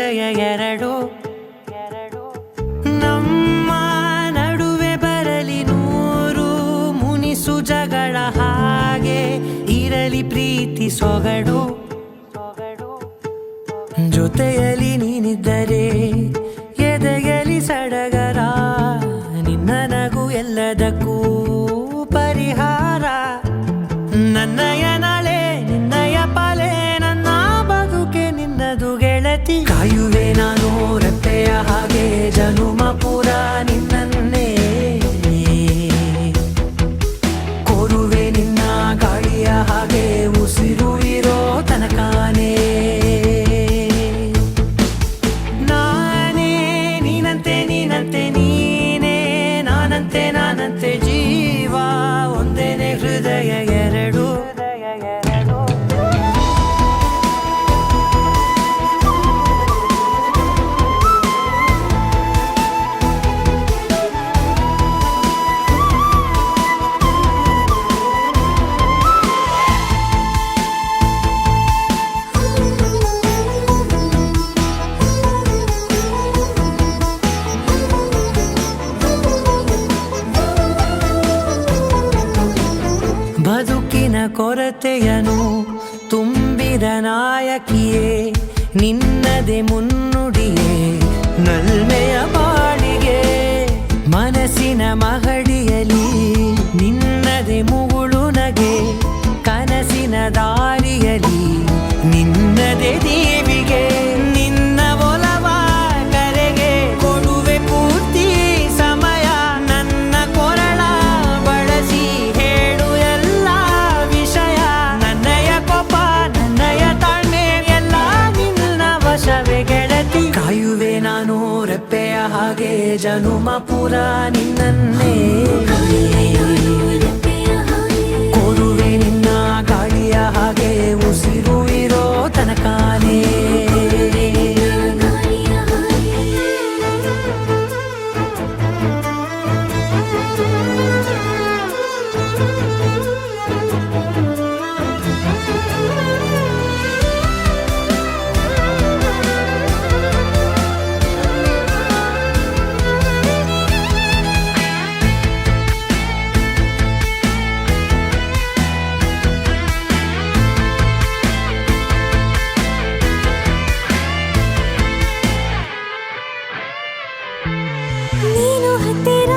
ಹೃದಯ ಎರಡು ನಮ್ಮ ನಡುವೆ ಬರಲಿ ನೂರು ಮುನಿಸು ಜಗಳ ಹಾಗೆ ಇರಲಿ ಪ್ರೀತಿ ಸೊಗಡು ಜೊತೆಯಲ್ಲಿ ನೀನಿದ್ದರೆ ಎದೆಯಲಿ ಸಡಗರ ನಿನ್ನ ನಗು ಎಲ್ಲದಕ್ಕೂ ಪರಿಹಾರ ನನ್ನಯ ನಾಳೆ ನಿನ್ನಯ ಪಾಲೆ ನನ್ನ ಬದುಕೆ ನಿನ್ನದು ಗೆಳತಿ ಕಾಯುವೆ ನಾನು ರೆಪ್ಪೆಯ ಹಾಗೆ ಜನುಮ ಪೂರ ನಿನ್ನನ್ನೇ ಕೋರುವೆ ನಿನ್ನ ಗಾಳಿಯ ಹಾಗೆ ಉಸಿರು ಇರೋ ತನಕಾನೇ ನಾನಂತೆ ಜೀವ ಒಂದೇನೆ ಹೃದಯ ಎರಡು ಬದುಕಿನ ಕೊರತೆಯನು ತುಂಬಿದ ನಾಯಕಿಯೇ ನಿನ್ನದೆ ಮುನ್ನುಡಿಯೇ ನಲ್ಮೆಯ ಬಾಳಿಗೆ ಮನಸ್ಸಿನ ಮಹಡಿಯಲಿ ನಿನ್ನದೆ ಮುಗುಳು ನಗೆ ಕನಸಿನ ದಾರಿಯಲಿ ನಿನ್ನದೆ ದೀವಿಗೆ ನಿನ್ನ ಒಲವ ಕರೆಗೆ ಕೊಡುವೆ ಪೂರ್ತಿ ಸಮಯ ನನ್ನ ಕೊರಳ ಬಳಸಿ ಹೇಳು ಎಲ್ಲ ವಿಷಯ ನನ್ನಯ ಕೋಪ ನನ್ನಯ ತಾಳ್ಮೆ ಎಲ್ಲ ನಿನ್ನ ವಶವೇ ಗೆಳತಿ ಕಾಯುವೆ ನಾನು ರೆಪ್ಪೆಯ ಹಾಗೆ ಜನುಮ ಪುರ ನಿನ್ನನ್ನೇ ಕೋರುವೆ ನಿನ್ನ ಗಾಳಿಯ ಹಾಗೆ ಉಸಿರು ಇರೋ ತನಕಾನೇ ನೀನು ಹತ್ತಿರ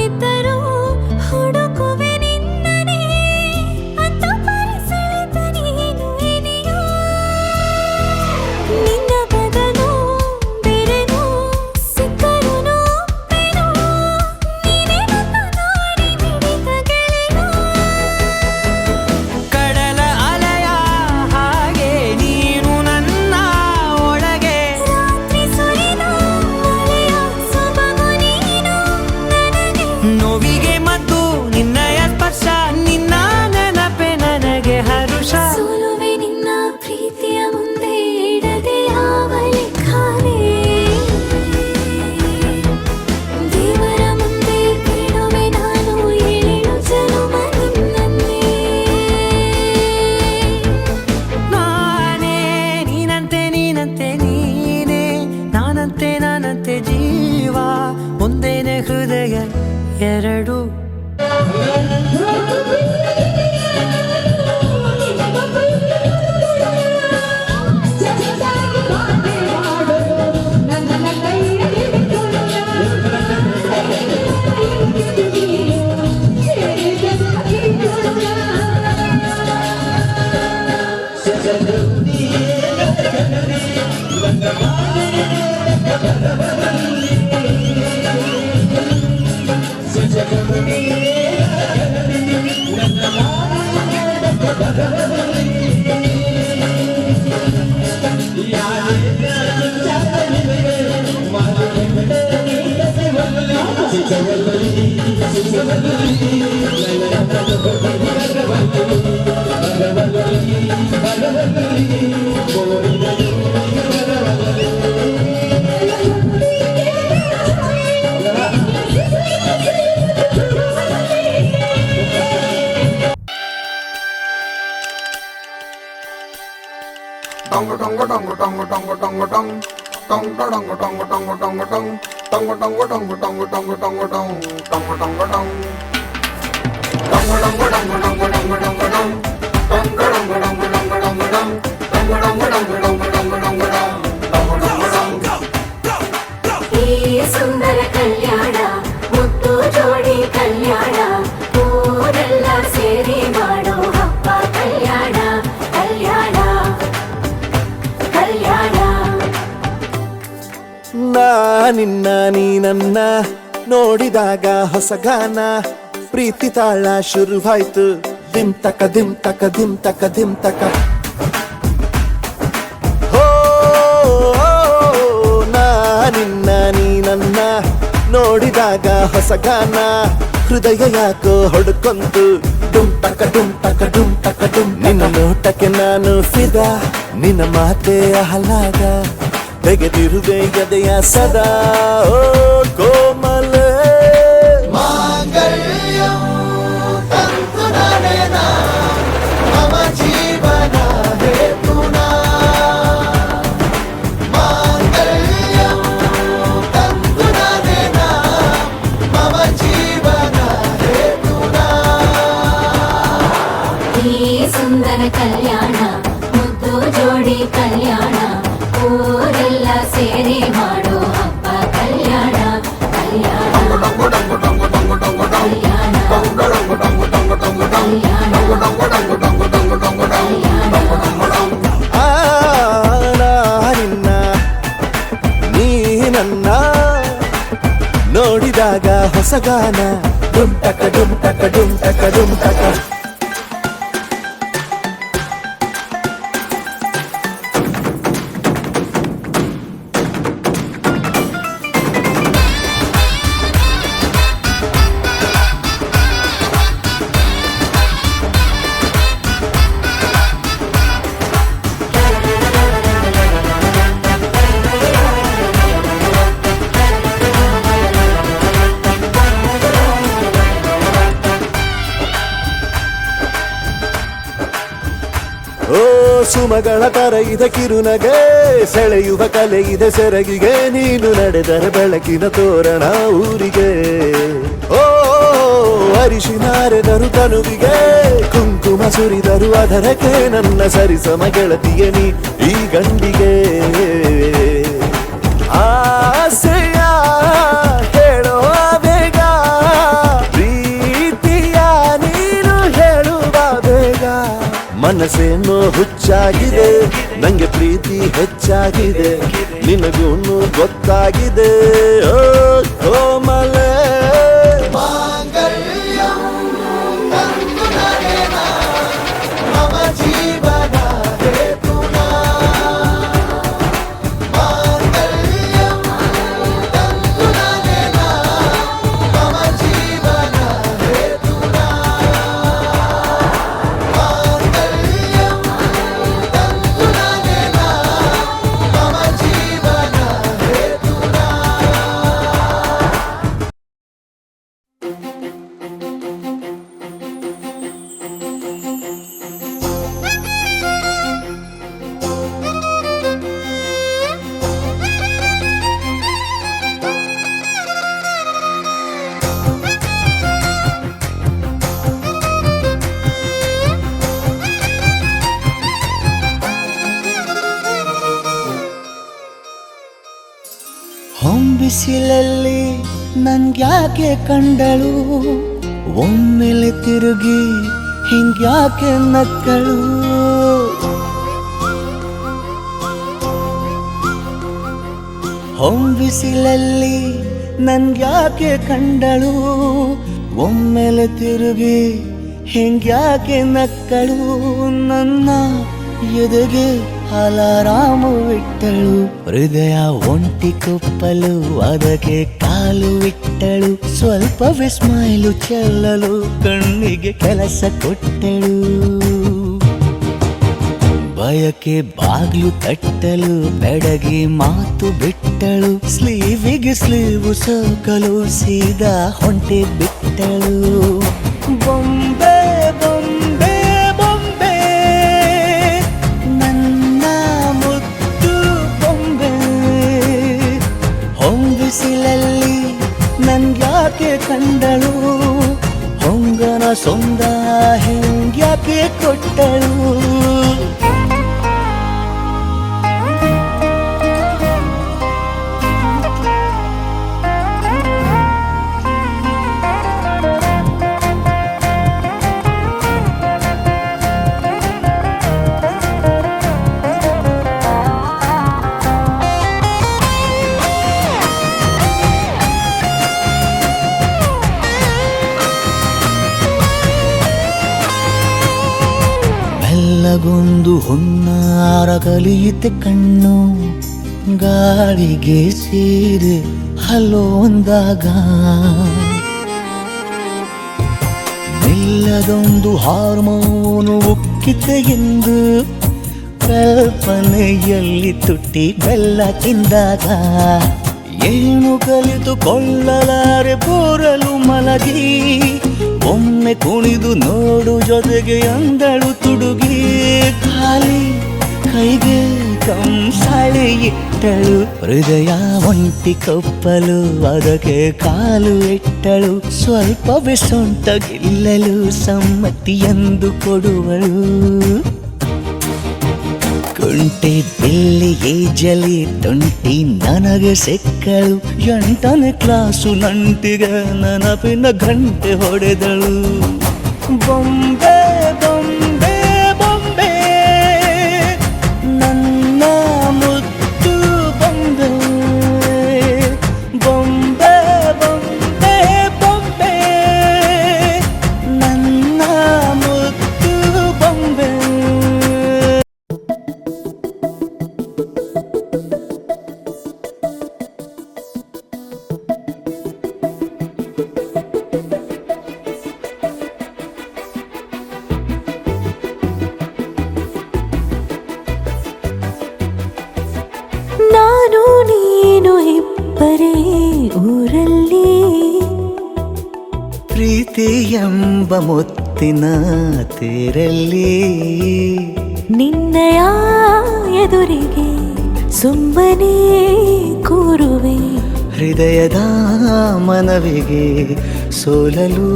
ಇದ್ದರೂ ಹುಡುಕುವೆ ನಿನ್ನನೇ ಅಂತ ಪರಿಸೆಳೆದ ನೀನು ಇದೆಯೋ ನಿನ್ನ ಬದಲು ಬೇರೆನೋ ಸಿಕ್ಕರೂ ಒಪ್ಪೆನೋ ನೀನೇ ನನ್ನ ನಾಡಿ ಮಿಡಿತ ಗೆಳೆಯೋ ಕಡಲ ಅಲೆಯ ಹಾಗೆ ನೀನು ನನ್ನ ಒಳಗೆ ರಾತ್ರಿ ಸುರಿದ ಮಳೆಯ ಸೊಬಗು ನೀನು ನನಗೆ ನೋವಿಗೆ ಮದ್ದು ನಿನ್ನಯ ಸ್ಪರ್ಶ ನಿನ್ನ ನೆನಪೆ ನನಗೆ ಹರುಷ ಸೋಲುವೆ ನಿನ್ನ ಪ್ರೀತಿಯ ಮುಂದೆ ಇಡದೆ ಯಾವ ಲೆಕ್ಕವೇ ದೇವರ ಮುಂದೆ ಕೇಳುವೆ ನಾನು ಏಳು ಜನುಮ ನಿನ್ನನ್ನೇ ನಾನೇ ನೀನಂತೆ ನೀನೇ ನಾನಂತೆ ಜೀವ ಒಂದೇನೆ ಹೃದಯ ಎರಡು Dong dong dong dong dong dong dong dong. ಈ ಸುಂದರ ಕಲ್ಯಾಣ ಮುದ್ದು ಜೋಡಿ ಕಲ್ಯಾಣ ಊರೆಲ್ಲ ಸೇರಿ ಮಾಡೋ ಹಬ್ಬ ಕಲ್ಯಾಣ ಕಲ್ಯಾಣ ಕಲ್ಯಾಣ ನಿನ್ನ ನೀ ನನ್ನ ನೋಡಿದಾಗ ಹೊಸಗಾನ ಪ್ರೀತಿ ತಾಳ ಶುರುವಾಯ್ತು ದಿಮ್ ತಕ ದಿಮ್ ತಕ ದಿಮ್ ತಕ ದಿಮ್ ತಕ ಹೋ ನಿನ್ನ ನೀ ನನ್ನ ನೋಡಿದಾಗ ಹೊಸಗಾನ ಹೃದಯ ಯಾಕೋ ಹೊಡ್ಕೊಂತು ಡುಮ್ ತಕ ಡುಮ್ ತಕ ಡುಮ್ ತಕ ಡುಮ್ ನಿನ್ನ ನೋಟಕ್ಕೆ ನಾನು ಫಿದಾ ನಿನ್ನ ಮಾತೆ ಆಹ್ಲಾದ ತೆಗೆದಿರುವೆ ಎದೆಯ ಸದಾ ಓ ಕೋಮಲ ಮಾಂಗಲ್ಯ ತಂತು ನಾನೇನ ಮಮ ಜೀವನ ಹೇತುನಾ ಮಾಂಗಲ್ಯ ತಂತು ನಾನೇನ ಮಮ ಜೀವನ ಹೇತುನಾ ಈ ಸುಂದರ ಕಲ್ಯಾಣ ಮುದ್ದು ಜೋಡಿ ಕಲ್ಯಾಣ ಊರೆಲ್ಲ ಸೇರಿ ಮಾಡೋ ಹಬ್ಬ ಕಲ್ಯಾಣ ಕಲ್ಯಾಣ ನಿನ್ನ ನೀ ನನ್ನ ನೋಡಿದಾಗ ಹೊಸಗಾನ ಡುಮ್ ಟಕ ಡುಮ್ ಟಕ ಡುಮ್ ಟಕ ಡುಮ್ ಟಕ ಓ ಸುಮಗಳ ತರ ಇದೆ ಕಿರುನಗೆ ಸೆಳೆಯುವ ಕಲೆ ಇದೆ ಸೆರಗಿಗೆ ನೀನು ನಡೆದರೆ ಬೆಳಕಿನ ತೋರಣ ಊರಿಗೆ ಓ ಅರಿಶಿನಾರೆದರು ತನುವಿಗೆ ಕುಂಕುಮ ಸುರಿದರು ಅದರಕ್ಕೆ ನನ್ನ ಸರಿಸಮ ಗೆಳತಿಯ ನೀ ಈ ಗಂಡಿಗೆ ಆಸೆಯ ಹೇಳೋ ಬೇಗ ಪ್ರೀತಿಯ ನೀನು ಹೇಳುವ ಬೇಗ ಮನಸ್ಸೇನೋ ಹುಚ್ಚಾಗಿದೆ ನಂಗೆ ಪ್ರೀತಿ ಹೆಚ್ಚಾಗಿದೆ ನಿನಗೂನು ಗೊತ್ತಾಗಿದೆ ಓ ಕೋಮಲ ಮಾಂಗಲ್ಯ ತಂತು ನಾನೇನ ಮಮ ಜೀವನ ಹೇತುನಾ ಮಾಂಗಲ್ಯ ತಂತು ನಾನೇನ ಮಮ ಜೀವನ ಹೇತುನಾ ಹೊಂಬಿಸಿಲಲ್ಲಿ ನನ್ಗ್ಯಾಕೆ ಕಂಡಳು ಒಮ್ಮೆಲೆ ತಿರುಗಿ ಹಿಂಗ್ಯಾಕೆ ನಕ್ಕಳು ಹೊಂಬಿಸಿಲಲ್ಲಿ ನನ್ಗ್ಯಾಕೆ ಕಂಡಳು ಒಮ್ಮೆಲೆ ತಿರುಗಿ ಹಿಂಗ್ಯಾಕೆ ನಕ್ಕಳು ನನ್ನ ಎದೆಗೆ ಅಲಾರಾಮು ಇಟ್ಟಳು ಹೃದಯ ಒಂಟಿ ಕೊಪ್ಪಲು ಅದಕ್ಕೆ ಕಾಲು ಇಟ್ಟಳು ಸ್ವಲ್ಪ ವಿಸ್ಮೈಲು ಚೆಲ್ಲಲು ಕಣ್ಣಿಗೆ ಕೆಲಸ ಕೊಟ್ಟಳು ಬಯಕೆ ಬಾಗ್ಲು ತಟ್ಟಲು ಬೆಡಗಿ ಮಾತು ಬಿಟ್ಟಳು ಸ್ಲೀವಿಗೆ ಸ್ಲೀವು ಸೋಕಲು ಸೀದಾ ಹೊಂಟೆ ಬಿಟ್ಟಳು ಬೊಂಬೆ ಬೊಂಬೆ ಬೊಂಬೆ ನನ್ನ ಮುದ್ದು ಬೊಂಬೆ ನನಗೆ ಕೊಟ್ಟಳು. ಮೆಲ್ಲಗೊಂದು ಹೊನ್ನಾರ ಕಲಿಯುತ್ತೆ ಕಣ್ಣು, ಗಾಳಿಗೆ ಸೀರೆ ಹಲ್ಲೊಂದಾಗ ಮೆಲ್ಲದೊಂದು ಹಾರ್ಮೋನು ಉಕ್ಕಿತೆ ಎಂದು ಕಲ್ಪನೆಯಲ್ಲಿ ತುಟ್ಟಿ ಬೆಲ್ಲ ತಿಂದಾಗ ಏನು ಕಲಿತುಕೊಳ್ಳಲಾರೆ ಬೋರಲು ಮಲಗಿ ಒಮ್ಮೆ ಕುಣಿದು ನೋಡು ಜೊತೆಗೆ ಅಂದಳು ತುಡುಗಿ. ಖಾಲಿ ಕೈಗೆ ಕಂಸಾಳೆ ಇಟ್ಟಳು, ಹೃದಯ ಒಂಟಿ ಕಪ್ಪಲು ಅದಕ್ಕೆ ಕಾಲು ಇಟ್ಟಳು. ಸ್ವಲ್ಪವೇ ಸೊಂಟ ಗೆಲ್ಲಲು ಸಮ್ಮತಿ ಎಂದು ಕೊಡುವಳು. ಕುಂಟೆ ಬಿಲ್ಲಿಗೆ ಜಲಿ ತುಂಟಿ ನನಗೆ ಸಿಕ್ಕಳು, 8ನೇ ಕ್ಲಾಸು ನಂಟಿಗೆ ನೆನಪಿನ ಗಂಟೆ ಹೊಡೆದಳು. ಬೊಂಬೆ ಬೊಂಬೆ ಬೊಂಬೆ ನನ್ನ ಮುದ್ದು ಬೊಂಬೆ, ಬೊಂಬೆ ಬೊಂಬೆ ಬೊಂಬೆ ನನ್ನ ಮುದ್ದು ಬೊಂಬೆ. ನಾನು ನೀನು ಇಬ್ಬರೇ ಊರಲ್ಲಿ, ಪ್ರೀತಿ ಎಂಬ ಮುತ್ತಿನ ತೇರಲ್ಲಿ ನಿನ್ನಯ ಎದುರಿಗೆ ಸುಮ್ಮನೆ ಕೂರುವೆ. ಹೃದಯದ ಮನವಿಗೆ ಸೋಲಲು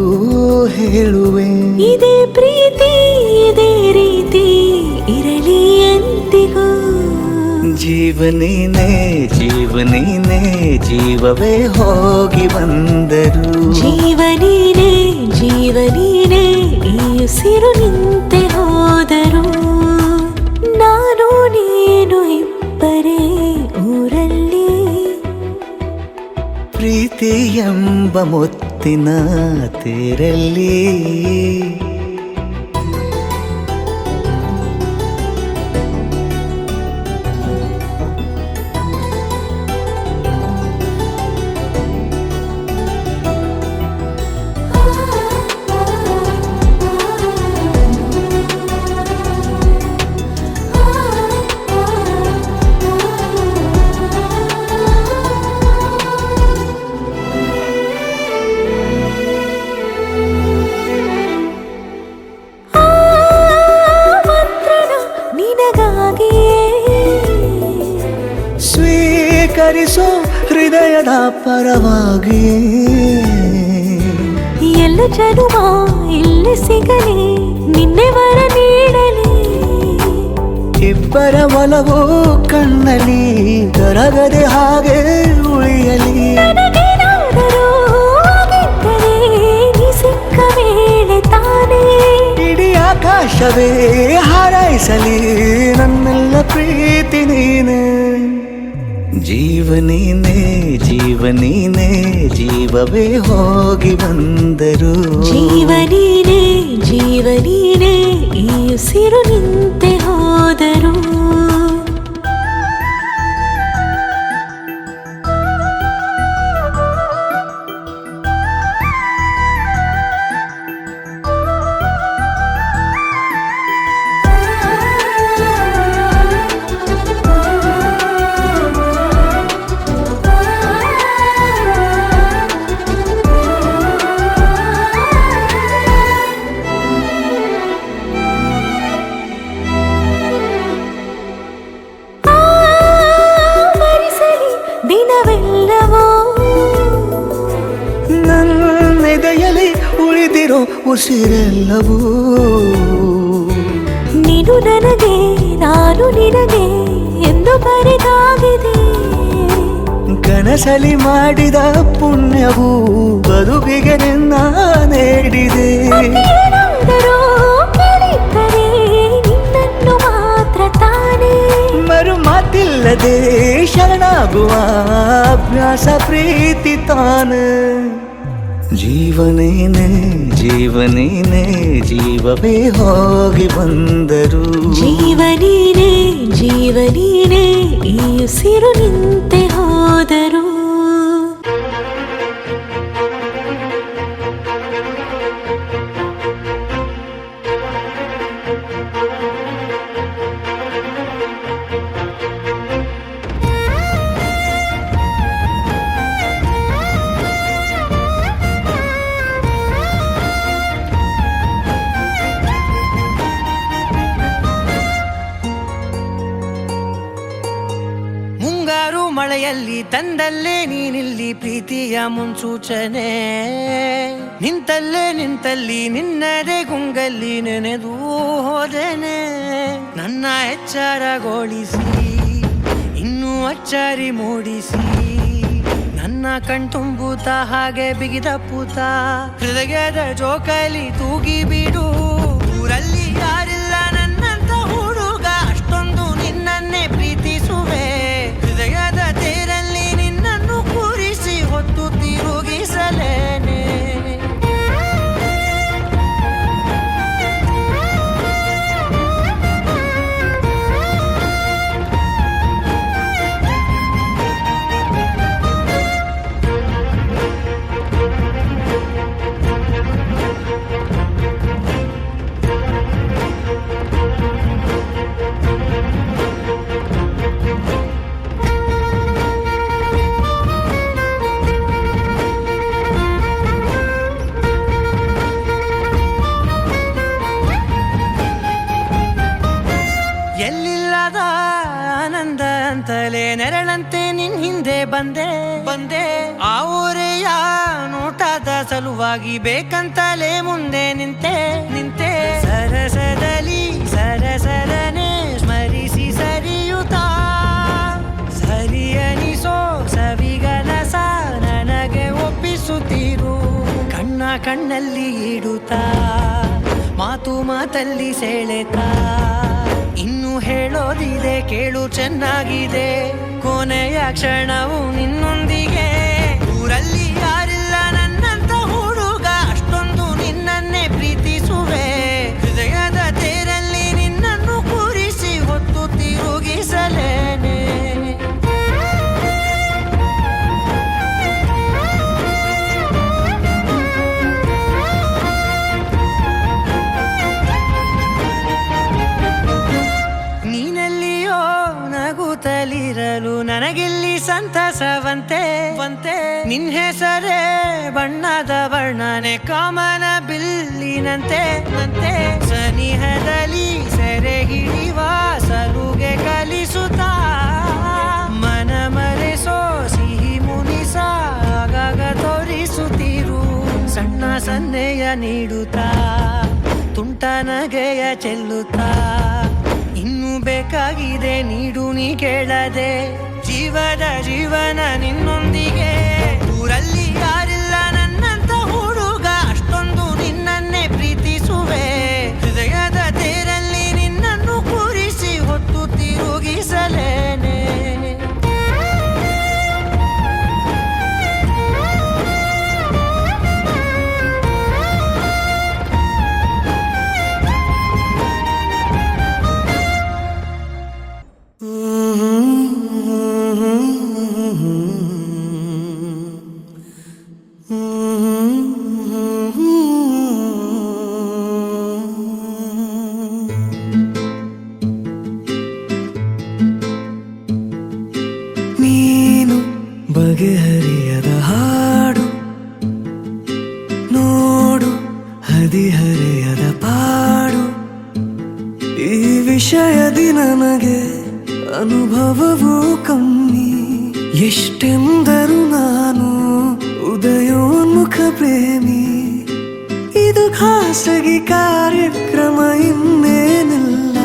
ಹೇಳುವೆ. ಇದೇ ಪ್ರೀತಿ ಇದೇ ರೀತಿ ಇರಲಿ ಎಂದಿಗೂ. ಜೀವನೇನೆ ಜೀವನೇನೆ ಜೀವವೇ ಹೋಗಿ ಬಂದರು. ಜೀವನೀನೇ ಜೀವನೀನೇ ಈ ಉಸಿರು ನಿಂತೆ ಹೋದರು. ನಾನು ನೀನು ಇಬ್ಬರೇ ಊರಲ್ಲಿ, ಪ್ರೀತಿ ಎಂಬ ಮುತ್ತಿನ ತೇರಲ್ಲಿ ಸ್ವೀಕರಿಸೋ ಹೃದಯದ ಪರವಾಗಿ. ಎಲ್ಲ ಜನುಮ ಇಲ್ಲಿ ಸಿಗಲಿ, ನಿನ್ನೆ ವರ ನೀಡಲಿ. ಇಬ್ಬರ ಒಲವು ಕಣ್ಣಲ್ಲಿ ಕರಗದೆ ಹಾಗೆ ಉಳಿಯಲಿ. ನನಗೇನಾದರೂ ಆಗಿದ್ದರೆ ನೀ ಸಿಕ್ಕ ವೇಳೆ ತಾನೇ ಇಡೀ ಆಕಾಶವೇ ಹಾರೈಸಲಿ ನನ್ನೆಲ್ಲ ಪ್ರೀತಿ ನೀನೆ. ಜೀವನೀನೇ ಜೀವನೀನೇ ಜೀವವೇ ಹೋಗಿ ಬಂದರು. ಜೀವನೀನೇ ಜೀವನೀನೇ ಈ ಉಸಿರು ನಿಂತೆ ಹೋದರು. ದಿನವೆಲ್ಲವೋ ನನ್ನೆದೆಯಲ್ಲಿ ಉಳಿದಿರೋ ಉಸಿರೆಲ್ಲವೂ ನನಗೆ ನಾನು ನಿನಗೆ ಎಂದು ಬರೆದಾಗಿದೆ. ಕನಸಲಿ ಮಾಡಿದ ಪುಣ್ಯವು ಬದುಕಿಗೆ ನಿನ್ನ ನೀಡಿದೆ. ಏನಾದರೂ ಕೇಳಿದ್ದರೆ ನಿನ್ನನ್ನು ಮಾತ್ರ ತಾನೇ. ಮರು ಮಾತಿಲ್ಲದೆ ಶರಣಾಗುವ ಅಭ್ಯಾಸ ಪ್ರೀತಿ ತಾನೆ. ಜೀವನೇನೆ ಜೀವನೇನೆ ಜೀವವೇ ಹೋಗಿ ಬಂದರು. ಜೀವನೀನೇ ಜೀವನೀನೇ ಈ ಉಸಿರು ನಿಂತೆ ಹೋದರು. ಮುಂಗಾರು ಮಳೆಯಲ್ಲಿ ತಂದಲ್ಲೇ ನೀನಿಲ್ಲಿ ಪ್ರೀತಿಯ ಮುನ್ಸೂಚನೆ. ನಿಂತಲ್ಲೇ ನಿಂತಲ್ಲಿ ನಿನ್ನದೇ ಗುಂಗಲ್ಲಿ ನೆನೆದು ಹೋದೆನೆ. ನನ್ನ ಎಚ್ಚರಗೊಳಿಸಿ ಇನ್ನೂ ಅಚ್ಚರಿ ಮೂಡಿಸಿ ನನ್ನ ಕಣ್ತುಂಬುತ್ತ ಹಾಗೆ ಬಿಗಿದ ಪೂತ ಹೃದಯದ ಜೋಕಾಲಿ ತೂಗಿ ಬಿಡು. ಊರಲ್ಲಿ ಯಾರಿಲ್ಲ ನನ್ನಂತ ಹುಡುಗ ಅಷ್ಟೊಂದು ನಿನ್ನನ್ನೇ ಪ್ರೀತಿಸುವೆ. ಹೃದಯದ ತೇರಲ್ಲಿ ನಿನ್ನನ್ನು ಕೂರಿಸಿ ಹೊತ್ತು ತಿರುಗಿಸಲೇನೆ. ಎಲ್ಲಿಲ್ಲದ ಆನಂದ ಅಂತಲೇ ನೆರಳಂತೆ ನಿನ್ ಹಿಂದೆ ಬಂದೆ. ಆ ಊರೆಯ ನೋಟದ ಸಲುವಾಗಿ ಬೇಕಂತಲೇ ಮುಂದೆ ನಿಂತೆ. ಸರಸದಲ್ಲಿ ಸರಸರನೆ ಸ್ಮರಿಸಿ ಸರಿಯುತ್ತಾ ಸರಿಯನಿಸೋ ಸವಿಗನಸ ನನಗೆ ಒಪ್ಪಿಸುತ್ತೀರು. ಕಣ್ಣಲ್ಲಿ ಇಡುತ್ತಾ ಮಾತು ಮಾತಲ್ಲಿ ಸೆಳೆತಾ ಇನ್ನು ಹೇಳೋದಿದೆ ಕೇಳು ಚೆನ್ನಾಗಿದೆ. ಕೊನೆಯ ಕ್ಷಣವು ನಿನ್ನೊಂದಿಗೆ. ಊರಲ್ಲಿ ಯಾರಿಲ್ಲ ನನ್ನಂತ ಹುಡುಗ ಅಷ್ಟೊಂದು ನಿನ್ನನ್ನೇ ಪ್ರೀತಿಸುವೆ. ಹೃದಯದ ತೇರಲ್ಲಿ ನಿನ್ನನ್ನು ಕೂರಿಸಿ ಹೊತ್ತು ತಿರುಗಿಸಲೇನೆ. ನೀನೆಲ್ಲಿಯೋ ನಗುತ್ತಲಿರಲು ನನಗಿಲ್ಲಿ ಸಂತಸವಂತೆ. ನಿನ್ ಹೆಸರೇ ಬಣ್ಣದ ವರ್ಣನೆ ಕಾಮನ ಬಿಲ್ಲಿನಂತೆ. ಸನಿಹದಲ್ಲಿ ಸೆರೆ ಹಿಡಿಯುವ ಸಲುಗೆ ಕಲಿಸುತ್ತಾ ಮನ ಮರೆಸೋ ಸಿಹಿ ಮುನಿಸ ಆಗಾಗ ತೋರಿಸುತ್ತಿರು. ಸಣ್ಣ ಸನ್ನೆಯ ನೀಡುತ್ತಾ ತುಂಟ ನಗೆಯ ಚೆಲ್ಲುತ್ತಾ ಇನ್ನು ಬೇಕಾಗಿದೆ ನೀಡು ನೀ ಕೇಳದೆ. ಜೀವನ ನಿನ್ನೊಂದಿಗೆ. ಊರಲ್ಲಿ ಯಾರಿಲ್ಲ ನನ್ನಂತ ಹುಡುಗ ಅಷ್ಟೊಂದು ನಿನ್ನನ್ನೇ ಪ್ರೀತಿಸುವೆ. ಹೃದಯದ ತೇರಲ್ಲಿ ನಿನ್ನನ್ನು ಕೂರಿಸಿ ಹೊತ್ತು ತಿರುಗಿಸಲೇನೆ. ನೀನು ಬಗೆಹರಿಯದ ಹಾಡು ನೋಡು ಹದಿಹರೆಯದ ಪಾಡು. ಈ ವಿಷಯದಿ ನನಗೆ ಅನುಭವವೂ ಕಮ್ಮಿ. ಎಷ್ಟೆಂದರೂ ನಾನು ಉದಯೋನ್ಮುಖ ಪ್ರೇಮಿ. ಇದು ಖಾಸಗಿ ಕಾರ್ಯಕ್ರಮ ಇನ್ನೇನಿಲ್ಲ.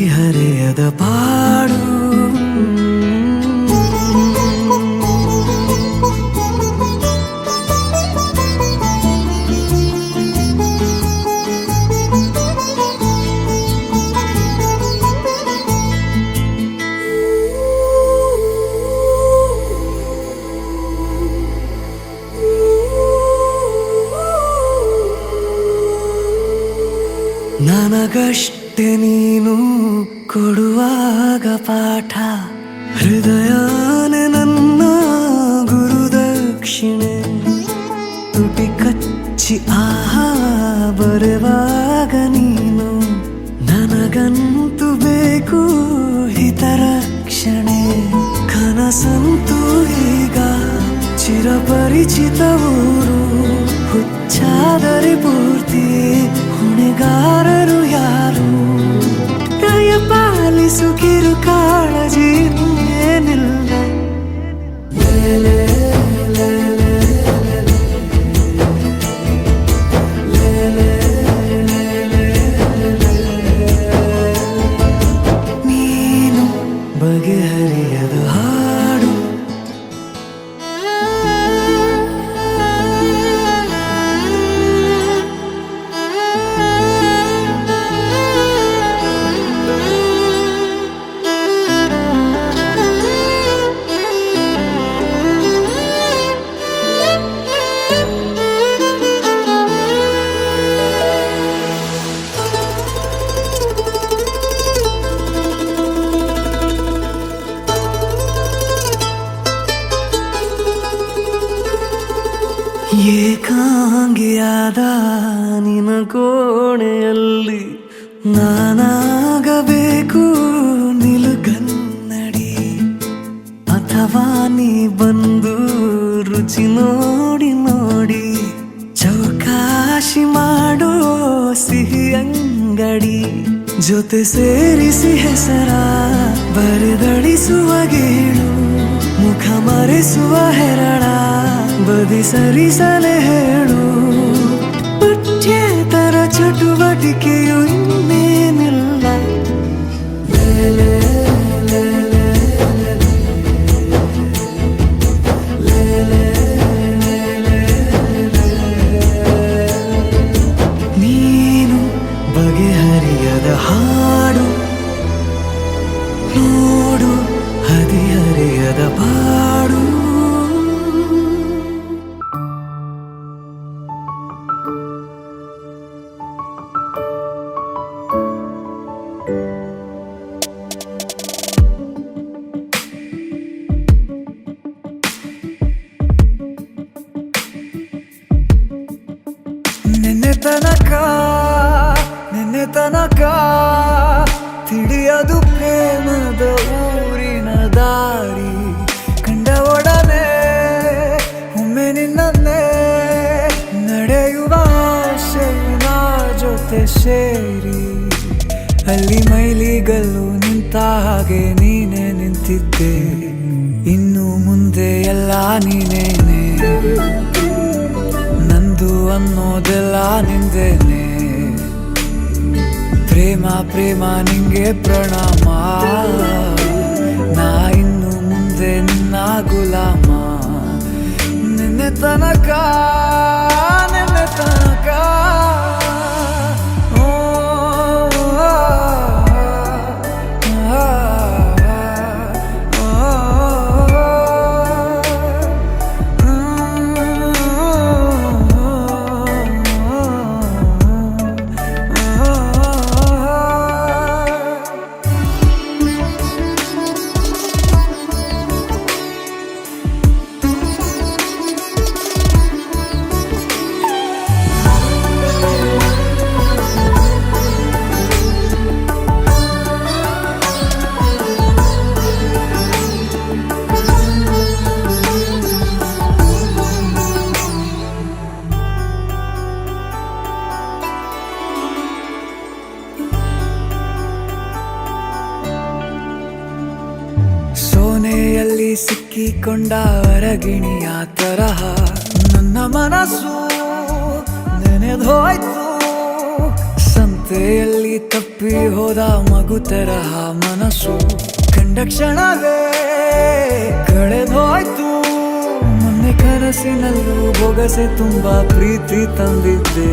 ಬಗೆಹರೆಯದ ಪಾಡು. ನನಗಷ್ಟೆ ನೀನು ಕೊಡುವಾಗ ಪಾಠ, ಹೃದಯನೇ ನನ್ನ ಗುರುದಕ್ಷಿಣೆ. ತುಟಿ ಕಚ್ಚಿ ಆಹಾ ಬರುವಾಗ ನೀನು, ನನಗಂತೂ ಬೇಕು ಹಿತರಕ್ಷಣೆ. ಕನಸಂತೂ ಈಗ ಚಿರಪರಿಚಿತ ಊರು, ಹುಚ್ಚಾದರೆ ಪೂರ್ತಿ ಹೊಣೆಗಾರರು ಯಾರು? ದಯ ಪಾಲಿಸು ಕಿರು ಕಾಳಜಿ ಏನಿಲ್ಲ. ನೀನು ಬಗೆಹರಿಯದ ಹಾಡು. ಏಕಾಂಗಿಯಾದ ನಿನ ಕೋಣೆಯಲ್ಲಿ ನಾನಾಗಬೇಕು ನಿಲುಗನ್ನಡಿ, ಅಥವಾ ನೀ ಬಂದು ರುಚಿ ನೋಡಿ ನೋಡಿ ಚೌಕಾಶಿ ಮಾಡೋ ಸಿಹಿ ಅಂಗಡಿ. ಜೊತೆ ಸೇರಿಸಿ ಹೆಸರ ಬರೆದಳಿಸುವ ಗೇಳು, ಮುಖ ಮರೆಸುವ ಹೆರಳ ಬದಿ ಸರಿಸಲೆ ಹೇಳು. ಪಠ್ಯೇತರ ಚಟುವಟಿಕೆಯು ಇನ್ನೇನಿಲ್ಲ. ನೀನು ಬಗೆಹರಿಯದ ಹಾಡು, ನೋಡು ಹದಿಹರೆಯದ ಪಾಡು. ನಿನ್ನೆ ತನಕ ತಿಳಿಯದು ಪ್ರೇಮದ ಊರಿನ ದಾರಿ. ಕಂಡ ಒಡನೆ ಒಮ್ಮೆ ನಿನ್ನೇ ನಡೆಯುವ ಆಸೆಯ ಜೊತೆ ಸೇರಿ, ಅಲ್ಲಿ ಮೈಲಿಗಲ್ಲು ನಿಂತ ಹಾಗೆ ನೀನೆ ನಿಂತಿದ್ದೆ. ಇನ್ನು ಮುಂದೆ ಎಲ್ಲ ನೀನೇನೆ, ನಂದು ಅನ್ನೋದೆಲ್ಲ ನಿಂದೇನೆ. ಪ್ರೇಮ ಪ್ರೇಮ ನಿಂಗೆ ಪ್ರಣಾಮ, ನಾ ಇನ್ನು ಮುಂದೆ ನಿನ್ನ ಗುಲಾಮ. ನಿನ್ನೆ ತನಕ ಸೋನೆಯಲ್ಲಿ ಸಿಕ್ಕಿಕೊಂಡ ಹೊರಗಿಣಿಯ ತರಹ ನನ್ನ ಮನಸ್ಸು ನೆನೆದೋಯ್ತು. ಸಂತ ಚಿಂತೆಯಲ್ಲಿ ತಪ್ಪಿ ಹೋದ ಮಗು ತರಹ ಮನಸ್ಸು ಕಂಡ ಕ್ಷಣವೇ ಕಳೆದೋಯ್ತು. ಮೊನ್ನೆ ಕನಸಿನಲ್ಲೂ ಬೊಗಸೆ ತುಂಬಾ ಪ್ರೀತಿ ತಂದಿದ್ದೆ.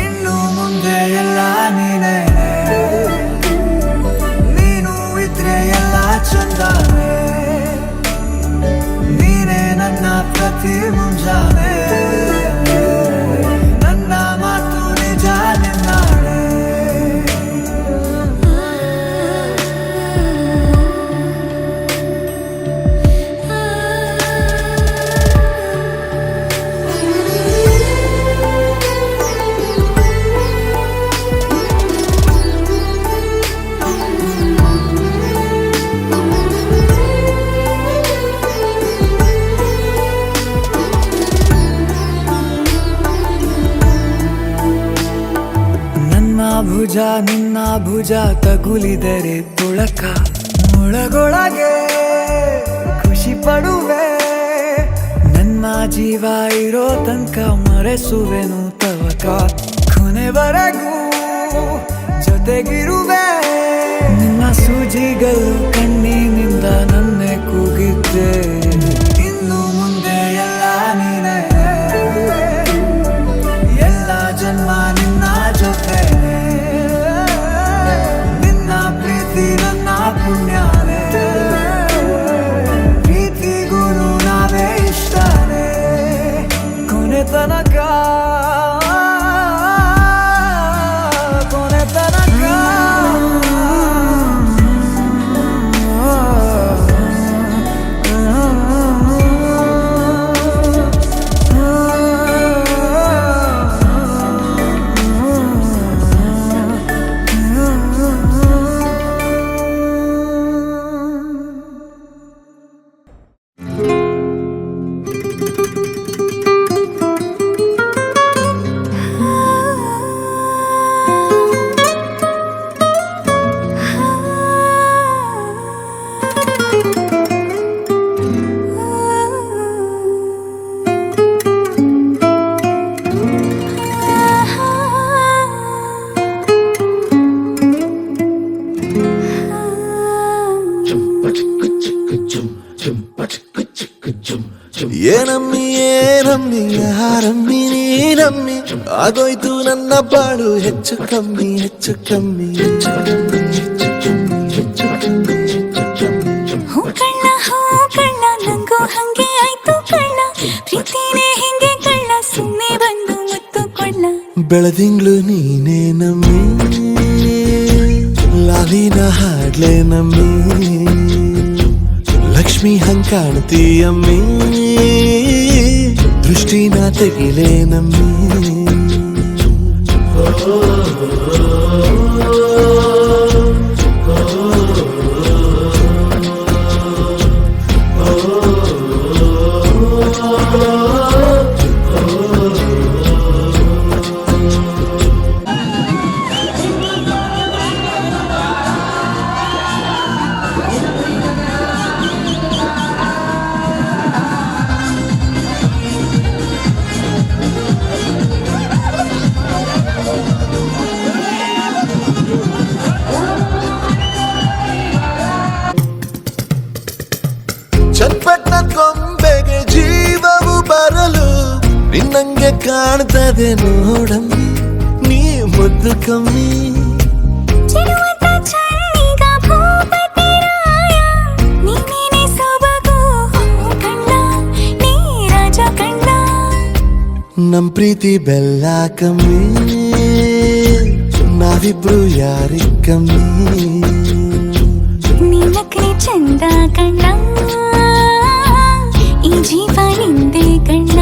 ಇನ್ನು ಮುಂದೆ ಎಲ್ಲ ನೀನೇ, ನೀನು ಇದ್ರೆ ಎಲ್ಲ ಚಂದಾನೆ. ನೀನೇ ನನ್ನ ಪ್ರತಿ ಮುಂಜಾನೆ, ನನ್ನ ಮಾತು ನಿಜ ನಿನ್ನಾಳೆ. ಭುಜ ನಿನ್ನ ಭುಜ ತಗುಲಿದರೆ ತುಳಕ ಮುಳಗೊಳಗೆ ಖುಷಿ ಪಡುವೆ. ನನ್ನ ಜೀವ ಇರೋ ತನಕ ಮರೆಸುವೆನು ತವಕ. ಕೊನೆವರೆಗೂ ಜೊತೆಗಿರುವೆ. ನಿನ್ನ ಸೂಜಿಗಳು ಕಣ್ಣಿನಿಂದ ನನ್ನೆ ಕೂಗಿದ್ದೆ. ಇನ್ನು ಮುಂದೆ ಎಲ್ಲ ನೀನೇ, ಎಲ್ಲ ಜನ್ಮ ನಿನ್ನ ಜೊತೆ. ನಿನ್ನ ಪ್ರೀತಿ ನನ್ನ ಪುಣ್ಯನೇ, ಪ್ರೀತಿಗೂ ನಾವೇ ಇಷ್ಟನೇ. ಕೊನೆ ತನಕ ಕೊನೆ ತನಕ ಏನಮ್ಮಿ ಏನಮ್ಮಿ ಯಾರಮ್ಮಿ ನೀನಮ್ಮಿ, ಆಗೋಯ್ತು ನನ್ನ ಬಾಳು ಹೆಚ್ಚು ಕಮ್ಮಿ ಹೆಚ್ಚು ಕಮ್ಮಿ ಹೆಚ್ಚು ಕಮ್ಮಿ ಹೆಚ್ಚು ಕಮ್ಮಿ ಹೆಚ್ಚು ಕಮ್ಮಿ ಹೆಚ್ಚು ಕಮ್ಮಿ. ಹೂ ಕಳ್ಳ ನಂಗೂ ಹಂಗೆ ಆಯ್ತು ಕಳ್ಳ, ಪ್ರೀತಿನೇ ಹಿಂಗೆ ಕಳ್ಳ, ಸುಮ್ಮನೆ ಬಂದು ಮುತ್ತು ಕೊಳ್ಳ. ಬೆಳದಿಂಗ್ಳು ನೀನೇ ನಮ್ಮಿ, ಲಾಲಿನ ಹಾಡ್ಲೆ ನಮ್ಮಿ, ಲಕ್ಷ್ಮಿ ಹಂಗ್ ಕಾಣ್ತೀಯಮ್ಮಿ, ದೃಷ್ಟಿನ ತೆಗಿಲೆ ನಮ್ಮಿ. ಚಟ್ಪಟ್ಟ ಕೊಂಬೆಗೆ ಜೀವವು ಬರಲು ನಿನ್ನಂಗೆ ಕಾಣ್ತದೆ ನೋಡಮ್ಮಿ, ನೀ ಮುದ್ದು ಕಮ್ಮಿ. ನಮ್ ಪ್ರೀತಿ ಬೆಲ್ಲ ಕಮ್ಮಿ, ನಾವಿಬ್ರು ಯಾರಿಗ್ ಕಮ್ಮಿ. ನೀನಕ್ರೆ ಚಂದ ಕಣ್ಣ, ಈ ಜೀವ ನಿಂದೆ ಕಣ್ಣ.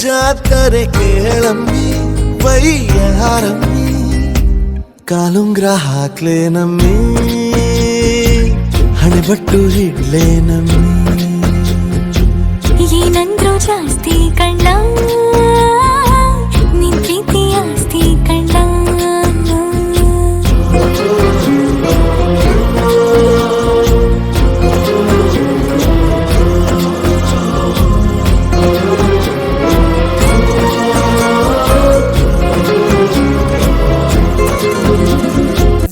ಜಾತ್ರೆ ಕೇಳಮ್ಮಿ ವಯ್ಯಾರಮ್ಮಿ ಕಾಲುಂಗ್ರ ಹಾಕ್ಲೇ ನಮ್ಮಿ ಹಣೆಬಟ್ಟು ಇಡ್ಲೇ ನಮ್ಮಿ ಏನಂದ್ರು ಜಾಸ್ತಿ ಕಣ್ಣ ನಿನ್ ಪ್ರೀತಿ ಆಸ್ತಿ ಕಣ್ಣ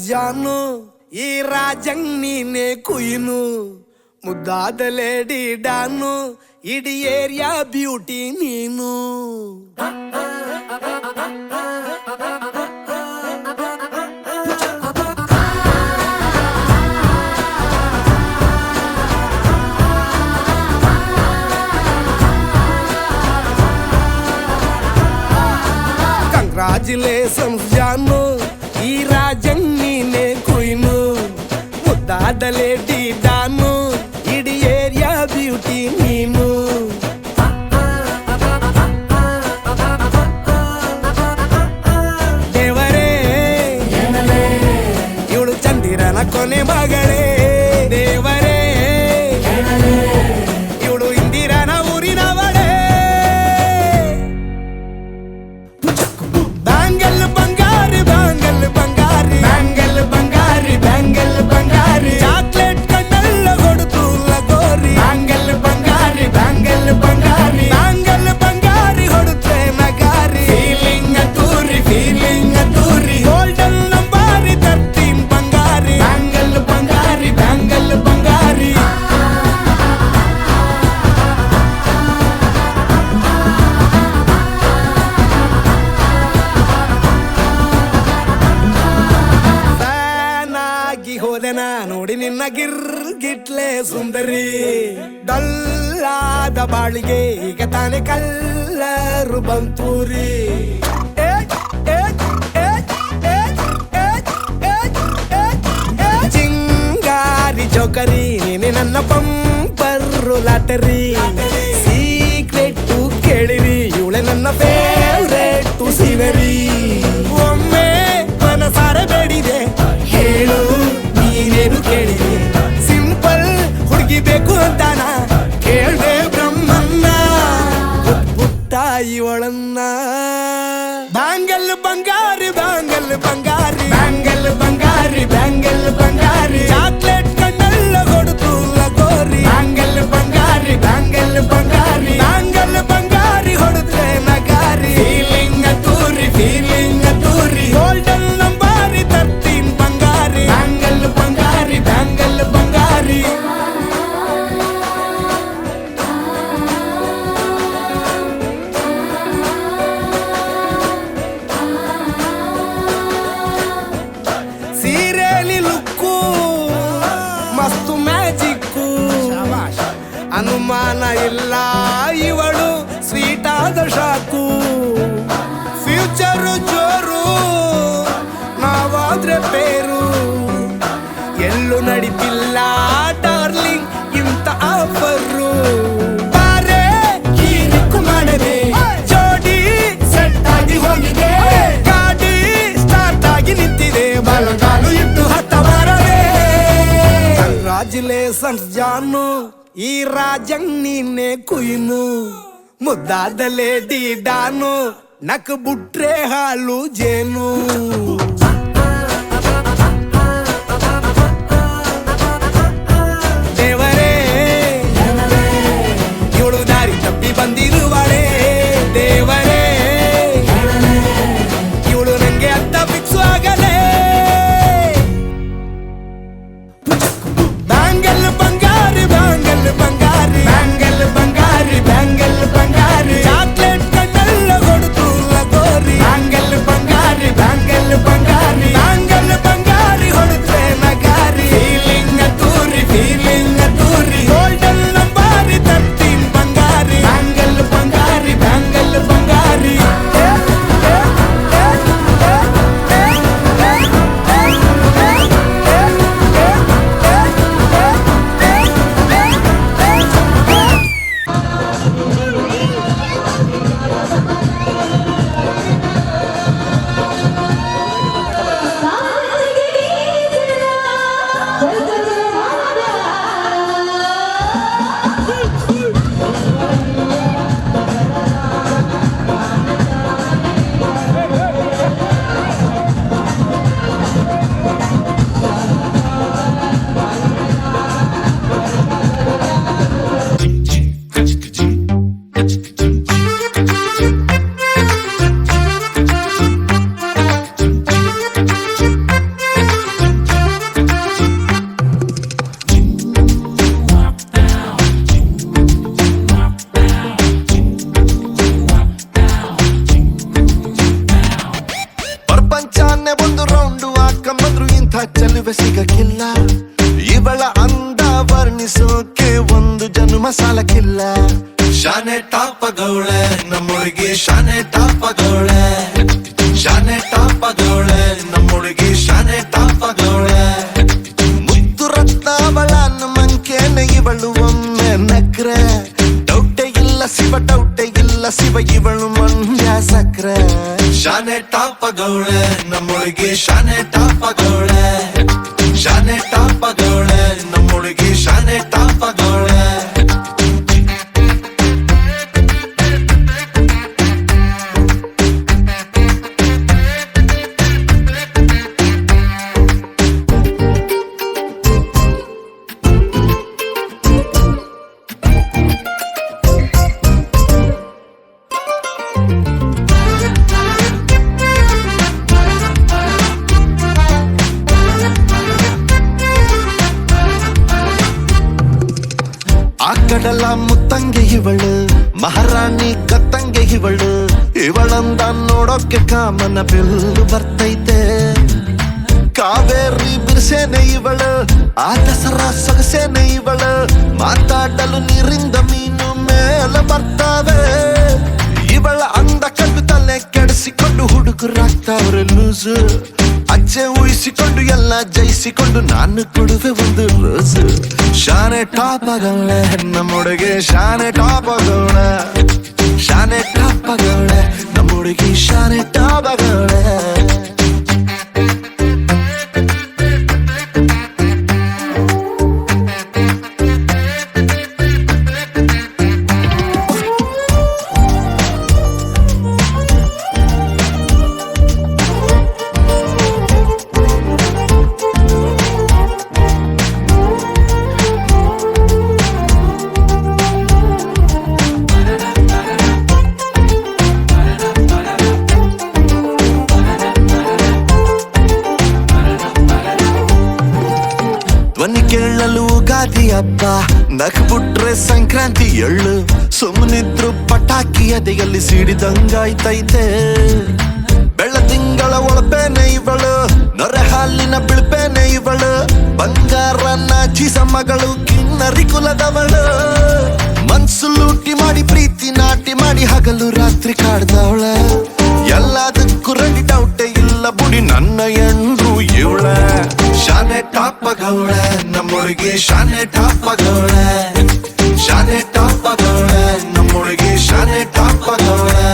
ಜಾನು ಈ ರಾಜಂಗ್ ನೀನೆ ಕುಯ್ನು ಮುದ್ದಾದ ಲೇಡಿ ಡಾನು ಇಡೀ ಏರಿಯಾ ಬ್ಯೂಟಿ ನೀನು ಕಂಗ್ರಾಚುಲೇಷನ್ಸ್ ಜಾನು ಈ ರಾಜಂಗ್ ನೀನೆ ಕುಯ್ನು ಮುದ್ದಾದ ಲೇಡಿ ಡಾನು ಇಡೀ ಏರಿಯಾ ಬ್ಯೂಟಿ ನೀನು ದೇವರೇ ಇವಳು ಚಂದಿರನ ಕೊನೆ ಮಗಳೇ ದೇವರೇ ಇವಳು ಇಂದಿರನ ಊರಿನವಳೇ ಬ್ಯಾಂಗಲ್ ಬಂಗಾರಿ ಬ್ಯಾಂಗಲ್ ಬಂಗಾರಿ ಬ್ಯಾಂಗಲ್ ಬಂಗಾರಿ ಬ್ಯಾಂಗಲ್ ಬಂಗಾರಿ ಚಾಕ್ಲೇಟ್ ಕಣ್ಣಲ್ಲ ಕೊಡುತ್ತು ಲಗೋರಿ ಬ್ಯಾಂಗಲ್ ಬಂಗಾರಿ ಬ್ಯಾಂಗಲ್ ಬಂಗಾರಿ ಬ್ಯಾಂಗಲ್ ಬಂಗಾರಿ ಹೊಡುತ್ತೆ ನಗಾರಿ ಫೀಲಿಂಗ್ ತೂರಿ ಗೋಲ್ಡನ್ ನಂಬಾರಿ 13 ಬಂಗಾರಿ ಬ್ಯಾಂಗಲ್ ಬಂಗಾರಿ ಬ್ಯಾಂಗಲ್ ಬಂಗಾರಿ ಫ್ಯಾನಾಗಿ ಹೋದೆನ ನೋಡಿ ನಿನ್ನ ಗಿರ್ಗಿಟ್ಲೆ ಸುಂದರಿ ಡಲ್ಲಾದ ಬಾಳಿಗೆ ಈಗ ತಾನೆ ಕಲ್ಲರು ಬಂತೂರಿ ಚಿಂಗಾರಿ ಜೋಕರಿ ನೀನೆ ನನ್ನ ಬಂಪರ್ರು ಲಾಟರಿ ಸೀಕ್ರೆಟ್ ಕೇಳಿರಿ ಇವಳೆ ನನ್ನ ಫೇವ್ರೇಟ್ ಸಿನರಿ ಒಮ್ಮೆ ಮನಸಾರ ಬೇಡಿದೆ ಹೇಳು ನೀನೇನು ಕೇಳಿದೆ ಸಿಂಪಲ್ ಹುಡುಗಿ ಬೇಕು ಅಂತಾನ ಕೇಳ್ದೆ ಬ್ರಹ್ಮನ್ನ ಪುಟ್ಟ ಇವಳನ್ನ ಬ್ಯಾಂಗಲ್ ಬಂಗಾರಿ ಬ್ಯಾಂಗಲ್ ಬಂಗಾರಿ ಬ್ಯಾಂಗಲ್ ಬಂಗಾರಿ ಬ್ಯಾಂಗಲ್ ಬಂಗಾರಿ ಚಾಕ್ಲೇಟ್ ಕಣ್ಣಲ್ಲ ಕೊಡುತ್ತು ಲಗೋರಿ ಬ್ಯಾಂಗಲ್ ಬಂಗಾರಿ ಬ್ಯಾಂಗಲ್ ಬಂಗಾರಿ ಬ್ಯಾಂಗಲ್ ಬಂಗಾರಿ ಹೊಡುತ್ತೆ ನಗಾರಿ ಫೀಲಿಂಗ್ ತೂರಿ ಗೋಲ್ಡನ್ ನಂಬಾರಿ 13 ಬಂಗಾರಿ ಬ್ಯಾಂಗಲ್ ಬಂಗಾರಿ ಬ್ಯಾಂಗಲ್ ಬಂಗಾರಿ ಸೀರೆಲಿ ಲುಕ್ಕು ಮಸ್ತು ಮ್ಯಾಜಿಕ್ಕು ಅನುಮಾನ ಇಲ್ಲ ಇವಳು ಸ್ವೀಟ್ ಆದ ಶಾಕು ಫ್ಯೂಚರು ಜೋರು ನಾವಾದ್ರೆ ಬೇರು ಎಲ್ಲೂ ನಡೀತಿಲ್ಲ ಡಾರ್ಲಿಂಗ್ ಇಂತ ಆಫರು ಬಾರೆ ಹೀರಿಕ್ಕು ಮಾಡದೆ ಜೋಡಿ ಸೆಟ್ ಆಗಿ ಹೋಗಿದೆ ಗಾಡಿ ಸ್ಟಾರ್ಟ್ ಆಗಿ ನಿಂತಿದೆ ಬಲಗಾಲು ಇಟ್ಟು ಹತ್ತ ಬಾರದೆ ಕಂಗ್ರಾಚುಲೇಷನ್ಸ್ ಜಾನು ಈ ರಾಜಂಗ್ ನೀನೆ ಕುಯ್ನು ಮುದ್ದಾದ ಲೇಡಿ ಡಾನು ನಕ್ ಬುಟ್ರೆ ಹಾಲು ಜೇನು ದೇವರೇ ಇವಳು ದಾರಿ ತಪ್ಪಿ ಬಂದಿರುವಳೆ ದೇವರೇ ಇವಳು ನಂಗೆ ಅತ್ತ ಫಿಕ್ಸ್ ಆಗಲೇ ಬ್ಯಾಂಗಲ್ ಬಂಗಾರಿ ಬ್ಯಾಂಗಲ್ ಬಂಗಾರಿ ಬ್ಯಾಂಗಲ್ ಬಂಗಾರಿ ಬ್ಯಾಂಗಲ್ ಬಂಗಾರಿ ಚಾಕ್ಲೇಟ್ ಕಣ್ಣಲ್ಲ ಕೊಡುತ್ತು ಲಗೋರಿ ಬ್ಯಾಂಗಲ್ ಬಂಗಾರಿ ಬ್ಯಾಂಗಲ್ ಬಂಗಾರಿ ಒಂದು ರೌಂಡು ಹಾಕಂಬಂದ್ರು ಇಂಥ ಚೆಲುವೆ ಸಿಗಕ್ಕಿಲ್ಲ. ಇವಳ ಅಂದ ವರ್ಣಿಸೋಕೆ ಒಂದು ಜನ್ಮ ಸಾಲಕ್ಕಿಲ್ಲ. ಶಾನೆ ಟಾಪಗೌಳೆ ನಮ್ಮೊಳಗೆ ಶಾನೆ ಟಾಪಗೌಳೆ, ಶಾನೆ ಟಾಪಗೌಳೆ ನಮ್ಮೊಳಗೆ ಶಾನೆ ಟಾಪಗೌಳೆ. ಮುದ್ದು ರತ್ನ ಅವಳ ಮಂಕೇನೆ ಇವಳು ಒಮ್ಮೆ ನಕ್ರೆ. ಡೌಟೆ ಇಲ್ಲ ಶಿವ, ಡೌಟೆ ಇಲ್ಲ ಶಿವ, ಇವಳು ಮಂಡ್ಯ ಸಕ್ರೆ. ಶಾನೆ ಟಾಪಗೌಳೆ ನಮ್ಮೊಳಗೆ ಶಾನೆ ಟಾಪಗೌಳೆ, ಶಾನೆ ಟಾಪಗೌಳೆ ನಮ್ಮೊಳಗೆ ಶಾನೆ ಟಾಪಗೌಳೆ. ಆ ಕಡಲ ಮುತ್ತಂಗೆ ಇವಳು, ಮಹಾರಾಣಿ ಕತ್ತಂಗೆ ಇವಳು. ಇವಳಂದ ನೋಡೋಕೆ ಕಾಮನ ಬಿಲ್ಲು ಬರ್ತೈತೆ. ಕಾವೇರಿ ಬಿರ್ಸೇನೆ ಇವಳು, ಆ ದಸರಾ ಸೊಗಸೇನೆ ಇವಳು. ಮಾತಾಡಲು ನೀರಿಂದ ಮೀನು ಮೇಲೆ ಬರ್ತಾವೆ. ಇವಳ ಅಂದ ಕಂಡು ತಲೆ ಕೆಡಿಸಿಕೊಂಡು ಹುಡುಗರಾಗ್ತಾವ್ರೆ ಲೂಸು. ಅಜ್ಜೆ ಊಹಿಸಿಕೊಂಡು ಎಲ್ಲ ಜಯಿಸಿಕೊಂಡು ನಾನು ಕೊಡುವೆ ಒಂದು ರೋಸು. ಶಾನೆ ಟಾಪಗೌಳೆ ನಮ್ಮೊಳಗೆ ಶಾನೆ ಟಾಪಗೌಳೆ, ಶಾನೆ ಟಾಪಗೌಳೆ ನಮ್ಮೊಳಗೆ ಶಾನೆ ಟಾಪಗೌಳೆ. ಧ್ವನಿ ಕೇಳಲು ಗಾದಿ ಹಬ್ಬ, ನಕ್ಬಿಟ್ರೆ ಸಂಕ್ರಾಂತಿ ಎಳ್ಳು. ಸುಮ್ಮನಿದ್ರು ಪಟಾಕಿ ಎದೆಯಲ್ಲಿ ಸಿಡಿದಂಗಾಯ್ತೈತೆ. ಬೆಳ್ಳ ತಿಂಗಳ ಒಳಪೇನೆ ಇವಳು, ನೊರೆ ಹಾಲಿನ ಬಿಳ್ಪೇನೆ ಇವಳು. ಬಂಗಾರ ನಾಚಿಸ ಮಗಳು, ಕಿನ್ನರಿ ಕುಲದವಳು. ಮನ್ಸು ಲೂಟಿ ಮಾಡಿ ಪ್ರೀತಿ ನಾಟಿ ಮಾಡಿ ಹಗಲು ರಾತ್ರಿ ಕಾಡ್ದವಳ. ಎಲ್ಲದಕ್ಕೂ ರೆಡಿ ಡೌಟೆ ಇಲ್ಲ ಬುಡಿ ನನ್ನ ಎಂದ್ರು ಇವಳ. ಶಾನೆ ಟಾಪಗೌಳೆ ನಮ್ಮೊಳಗೆ ಶಾನೆ ಟಾಪಗೌಳೆ, ಶಾನೆ ಟಾಪಗೌಳೆ ನಮ್ಮೊಳಗೆ ಶಾನೆ ಟಾಪಗೌಳೆ.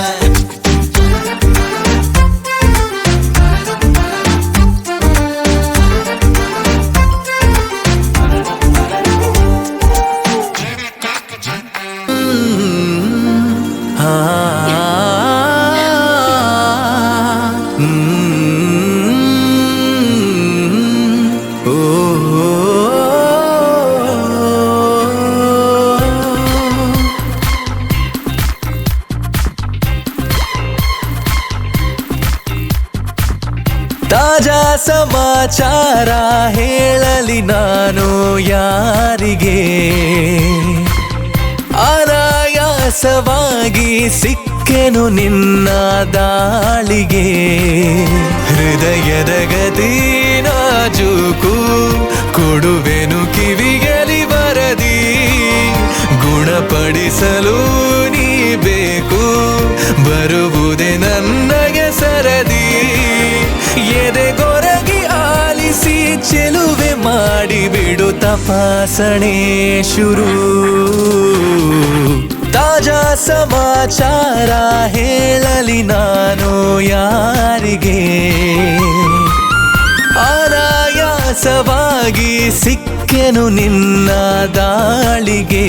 ತಾಜಾ ಸಮಾಚಾರ ಹೇಳಲಿ ನಾನು ಯಾರಿಗೆ. ಅನಾಯಾಸವಾಗಿ ಸಿಕ್ಕೆನು ನಿನ್ನ ದಾಳಿಗೆ. ಹೃದಯದ ಗತಿ ನಾಜೂಕು ಕೊಡುವೆನು ಕಿವಿಗಲಿ ಬರದಿ. ಗುಣಪಡಿಸಲು ನೀ ಬೇಕು, ಬರುವುದೇ ನನಗೆ ಸರದಿ. ಎದೆಗೊರಗಿ ಆಲಿಸಿ ಚೆಲುವೆ ಮಾಡಿ ಬಿಡು ತಪಾಸಣೆ ಶುರು. ತಾಜಾ ಸಮಾಚಾರ ಹೇಳಲಿ ನಾನು ಯಾರಿಗೆ. ಅನಾಯಾಸವಾಗಿ ಸಿಕ್ಕೆನು ನಿನ್ನ ದಾಳಿಗೆ.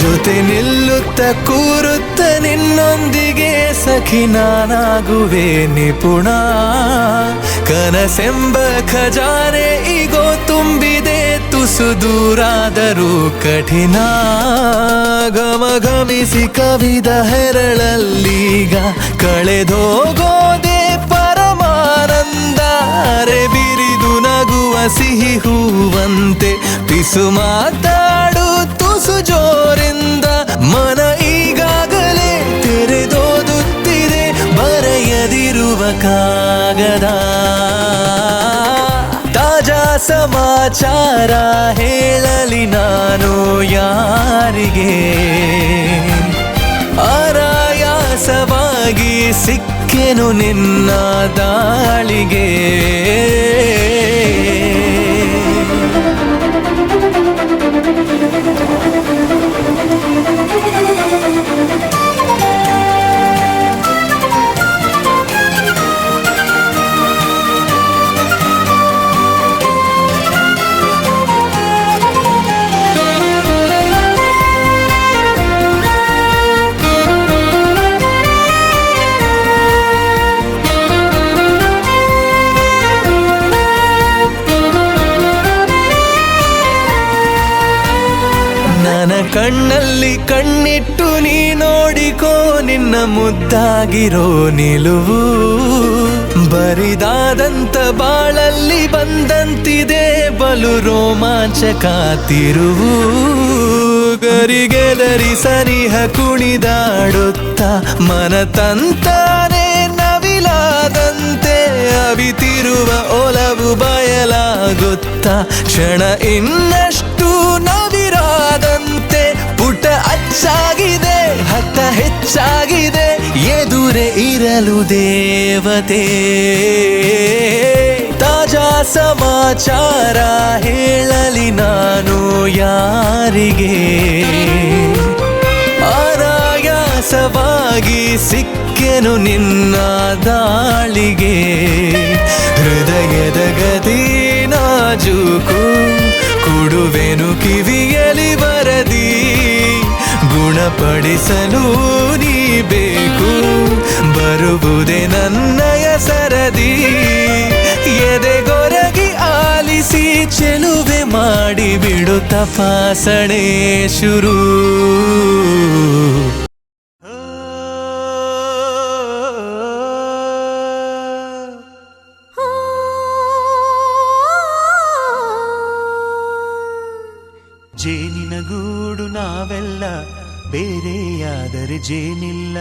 ಜೊತೆ ನಿಲ್ಲುತ್ತ ಕೂರುತ್ತ ನಿನ್ನೊಂದಿಗೆ ಸಖಿ ನಾನಾಗುವೆ ನಿಪುಣ. ಕನಸೆಂಬ ಖಜಾನೆ ಈಗೋ ತುಂಬಿದೆ ತುಸು ದೂರಾದರೂ ಕಠಿಣ ಘಮಘಮಿಸಿ ಕವಿದ ಹೆರಳಲ್ಲೀಗ ಕಳೆದೋಗೋದೆ ಪರಮಾನಂದ ಬಿರಿದು ನಗುವ ಸಿಹಿ ಹೂವಂತೆ ಪಿಸು ಮಾತಾಡು ತುಸು ಜೋರಿಂದ ಮನ ಈಗಾಗಲೇ ತೆರೆದೋದುತ್ತಿದೆ ಬರೆಯದಿರುವ ಕಾಗದ ತಾಜಾ ಸಮಾಚಾರ ಹೇಳಲಿ ನಾನು ಯಾರಿಗೆ ಆರಾಯಾಸವಾಗಿ ಸಿಕ್ಕೆನು ನಿನ್ನ ದಾಳಿಗೆ ನನ್ನ ಕಣ್ಣಲ್ಲಿ ಕಣ್ಣಿಟ್ಟು ನೀ ನೋಡಿಕೋ ನಿನ್ನ ಮುದ್ದಾಗಿರೋ ನಿಲುವು ಬರಿದಾದಂತ ಬಾಳಲ್ಲಿ ಬಂದಂತಿದೆ ಬಲು ರೋಮಾಂಚಕ ತಿರುವು ಗರಿಗೆದರಿ ಸನಿಹ ಕುಣಿದಾಡುತ್ತ ಮನ ತಂತಾನೆ ನವಿಲಾದಂತೆ ಅವಿತಿರುವ ಒಲವು ಬಯಲಾಗುತ್ತ ಕ್ಷಣ ಇನ್ನಷ್ಟು ನವಿರಾದಂತೆ ಪುಟ ಅಚ್ಚಾಗಿದೆ ಹಠ ಹೆಚ್ಚಾಗಿದೆ ಎದುರೇ ಇರಲು ದೇವತೆ ತಾಜಾ ಸಮಾಚಾರ ಹೇಳಲಿ ನಾನು ಯಾರಿಗೆ ಆರಾಯಾಸವಾಗಿ ಸಿಕ್ಕೆನು ನಿನ್ನ ದಾಳಿಗೆ ಹೃದಯದ ಗತಿ ನಾಜೂಕು ಕೊಡುವೆನು ಕಿವಿಯಲಿ ಬರದಿ ಗುಣಪಡಿಸಲು ನೀ ಬೇಕು ಬರುವುದೇ ನನ್ನಯ ಸರದಿ ಎದೆಗೊರಗಿ ಆಲಿಸಿ ಚೆಲುವೆ ಮಾಡಿ ಬಿಡು ತಪಾಸಣೆ ಶುರು ಜೇನಿನ ಗೂಡು ನಾವೆಲ್ಲ ಬೇರೆಯಾದರೆ ಜೇನಿಲ್ಲ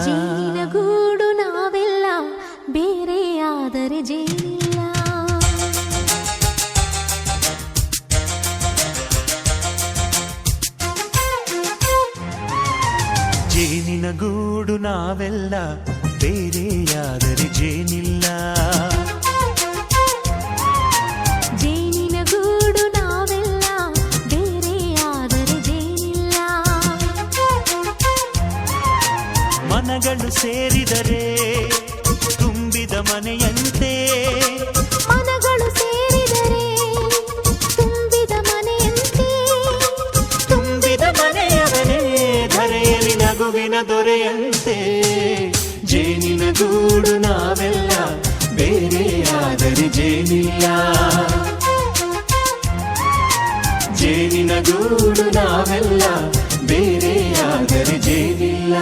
ಜೇನಿನ ಗೂಡು ನಾವೆಲ್ಲ ಬೇರೆಯಾದರೆ ಜೇನಿಲ್ಲ ಜೇನಿನ ಗೂಡು ನಾವೆಲ್ಲ ಬೇರೆಯಾದರೆ ಜೇನಿಲ್ಲ ಜೇನಿನ ಗೂಡು ನಾವೆಲ್ಲ ಬೇರೆಯಾದರೆ ಜೇನಿಲ್ಲ ಮನಗಳು ಸೇರಿದರೆ ತುಂಬಿದ ಮನೆಯಂತೆ ಮನಗಳು ಸೇರಿದರೆ ತುಂಬಿದ ಮನೆಯಂತೆ ತುಂಬಿದ ಮನೆಯವನೇ ಧರೆಯಲ್ಲಿ ನಗುವಿನ ದೊರೆಯಂತೆ ಜೇನಿನ ಗೂಡು ನಾವೆಲ್ಲ ಬೇರೆಯಾದರೆ ಜೇನಿಲ್ಲ ಜೇನಿನ ಗೂಡು ನಾವೆಲ್ಲ ಬೇರೆಯಾದರೆ ಜೇನಿಲ್ಲ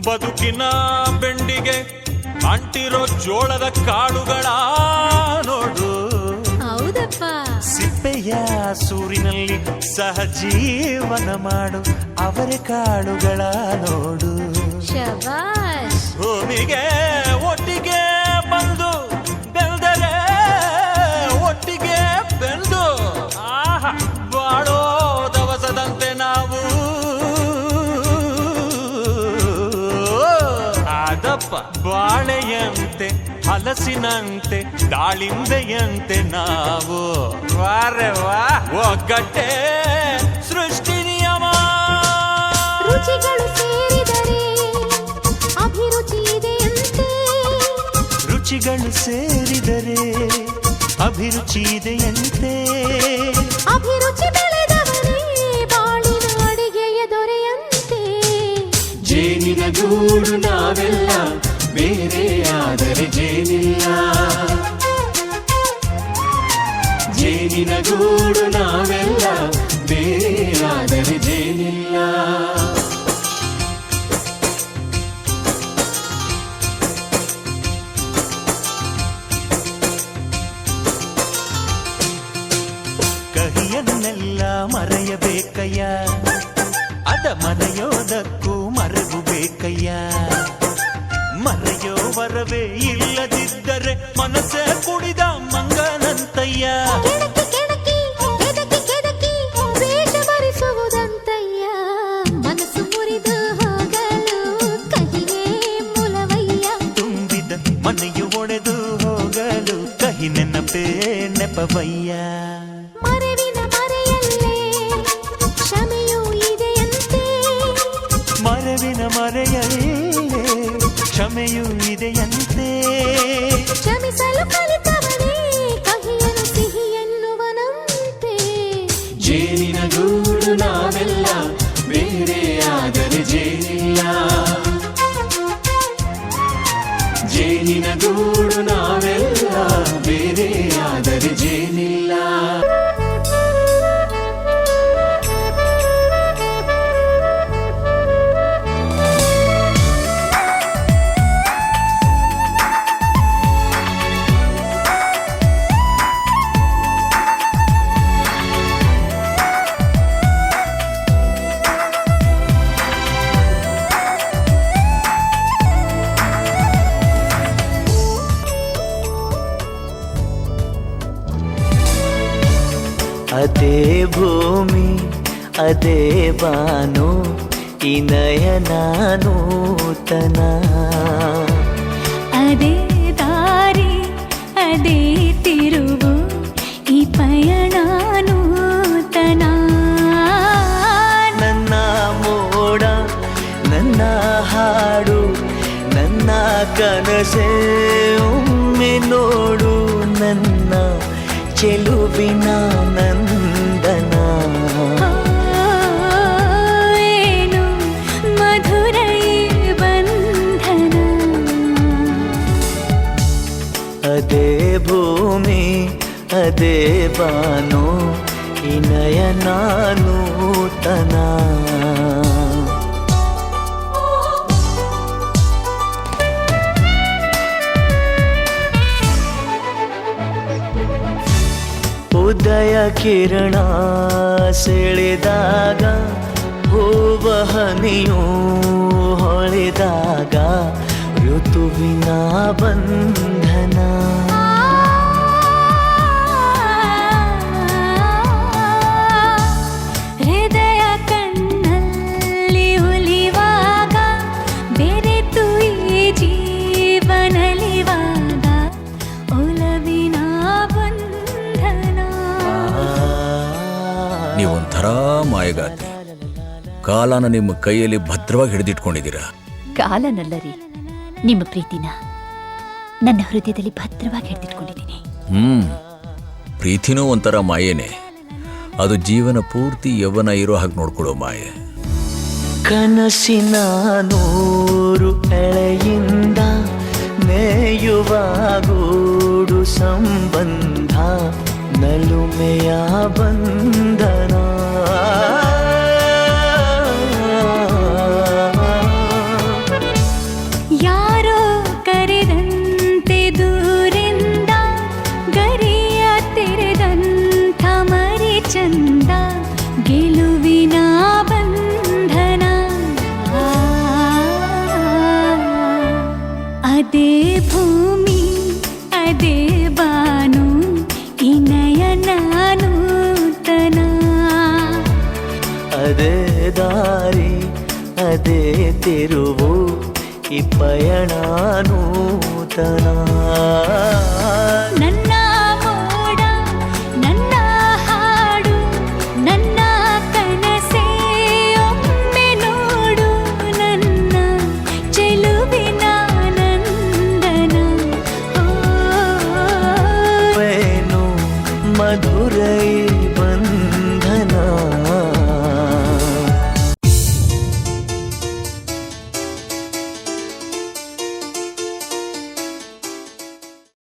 ಬದುಕಿನ ಬೆಂಡಿಗೆ ಅಂಟಿರೋ ಜೋಳದ ಕಾಳುಗಳ ನೋಡು ಹೌದಪ್ಪ ಸಿಪ್ಪೆಯ ಸೂರಿನಲ್ಲಿ ಸಹಜೀವನ ಮಾಡು ಅವರೆ ಕಾಳುಗಳ ನೋಡು ಶಬಾಷ್ ಭೂಮಿಗೆ ಒಟ್ಟಿಗೆ ಬಂದು ಬೆಳೆದರೆ ಒಟ್ಟಿಗೆ ಬೆಳೆದು ಆಹಾ ಬಾಳೋ ದವಸದಂತೆ ನಾವು ಆದಪ್ಪ ಬಾಳೆಯಂತೆ ಹಲಸಿನಂತೆ ದಾಳಿಂಬೆಯಂತೆ ನಾವು ವಾರೆ ವಾ ಒಗ್ಗಟ್ಟೆ ಸೃಷ್ಟಿ ನಿಯಮ ರುಚಿಗಳು ಸೇರಿದರೆ ಅಭಿರುಚಿ ಇದೆಯಂತೆ ರುಚಿಗಳು ಸೇರಿದರೆ ಅಭಿರುಚಿ ಇದೆಯಂತೆ ಅಭಿರುಚಿ ಬೆಳೆದವನೇ ಬಾಳಿನ ಅಡಿಗೆಯ ದೊರೆಯಂತೆ ಗೂಡು ನಾವೆಲ್ಲ ಬೇರೆ ಆದರೆ ಜೇನಿಲ್ಲ ಜೇನಿನ ಗೂಡು ನಾವೆಲ್ಲ ಬೇರೆ ಆದರೆ ಜೇನಿಲ್ಲ ಕಹಿಯನ್ನೆಲ್ಲ ಮರೆಯಬೇಕಯ್ಯ ಅದ ಮನೆಯೋದಕ್ಕೂ ಮರೆವು ಬೇಕಯ್ಯ ಮರೆಯೋ ವರವೇ ಇಲ್ಲದಿದ್ದರೆ ಮನಸ್ಸೇ ಕುಡಿದ ಮಂಗನಂತಯ್ಯ ಕೆಣಕಿ ಕೆದಕಿ ಕೆದಕಿ ವೇಷ ಭರಿಸುವುದಂತಯ್ಯ ಮನಸ್ಸು ಮುರಿದು ಹೋಗಲು ಕಹಿಯೇ ಮೂಲವಯ್ಯ ತುಂಬಿದ ಮನೆಯು ಒಡೆದು ಹೋಗಲು ಕಹಿ ನೆನಪೇ ನೆಪವಯ್ಯ ಮರೆವಿನ ಮರೆಯಲ್ಲೇ ಕ್ಷಮೆಯೂ ಇದೆಯಂತೆ ಮರವಿನ ಮರೆಯಲ್ಲೇ ಕ್ಷಮೆಯೂ ಇದೆಯಂತೆ ಕ್ಷಮಿಸಲು ಕಲಿತವನೇ ಕಹಿಯನು ಸಿಹಿ ಎನ್ನುವನಂತೆ ಜೇನಿನ ಗೂಡು ನಾವೆಲ್ಲ ಬೇರೆ ಆದರೆ ಜೇನಿಲ್ಲ ಜೇನಿನ ಗೂಡು ನಾವೆಲ್ಲ ಬೇರೆ ಆದರೆ ಜೇನಿಲ್ಲ ಅದೇ ಭೂಮಿ ಅದೇ ಬಾನು ಈ ನಯನ ನೂತನ ಅದೇ ದಾರಿ ಅದೇ ತಿರುವು ಈ ಪಯಣ ನೂತನ ನನ್ನ ಮೋಡ ನನ್ನ ಹಾಡು ನನ್ನ ಕನಸೆ ಒಮ್ಮೆ ನೋಡು ನನ್ನ ಚೆಲುವಿನ ನಂದನ ಏನು ಮಧುರ ಈ ಬಂಧನ ಅದೇ ಭೂಮಿ ಅದೇ ಬಾನು ಈ ನಯನ ನೂತನ ಉದಯ ಕಿರಣ ಸೆಳೆದಾಗ ಹೂವ ಹನಿಯೂ ಹೊಳೆದಾಗ ಋತುವಿನ ಬಂಧನ ಹೃದಯ ಕಣ್ಣಲ್ಲಿ ಉಲಿವಾಗ ಬೆರೆತು ಈ ಜೀವನಲಿವಾಗ ಒಲವಿನ ಬಂಧನ ನೀವೊಂಥರ ಮಾಯಗಾತಿ ಕಾಲನ ನಿಮ್ಮ ಕೈಯಲ್ಲಿ ಭದ್ರವಾಗಿ ಹಿಡಿದಿಟ್ಕೊಂಡಿದ್ದೀರಾ ಕಾಲನಲ್ಲರಿ ನಿಮ್ಮ ಪ್ರೀತಿನ ನನ್ನ ಹೃದಯದಲ್ಲಿ ಭದ್ರವಾಗಿ ಹಿಡಿದಿಟ್ಕೊಂಡಿದ್ದೀನಿ ಪ್ರೀತಿನೂ ಒಂಥರ ಮಾಯೇನೆ ಅದು ಜೀವನ ಪೂರ್ತಿ ಯೌವನ ಇರೋ ಹಾಗೆ ನೋಡ್ಕೊಳ್ಳೋ ಮಾಯೆ ಕನಸಿನ ನೂರು ಎಳೆಯಿಂದ ನೇಯುವ ಗೂಡು ಸಂಬಂಧ ನಲುಮೆಯ ಬಂಧನ ಯಾರೋ ಕರೆದಂತೆ ದೂರಿಂದ ಗರಿಯ ತೆರೆದಂಥ ಮರಿ ಚಂದ ಗೆಲುವಿನ ಬಂಧನ ಅದೇ ಭೂಮಿ ಅದೇ ಬಾನು ಈ ನಯನ ನೂತನ ಅದೇ ದಾರಿ ಅದೇ ತಿರುವು ಈ ಪಯಣ ನೂತನ ನನ್ನ ಮೋಡ ನನ್ನ ಹಾಡು ನನ್ನ ಕನಸೇ ಒಮ್ಮೆ ನೋಡು ನನ್ನ ಚೆಲುವಿನ ನಂದನ ಏನು ಮಧುರೈ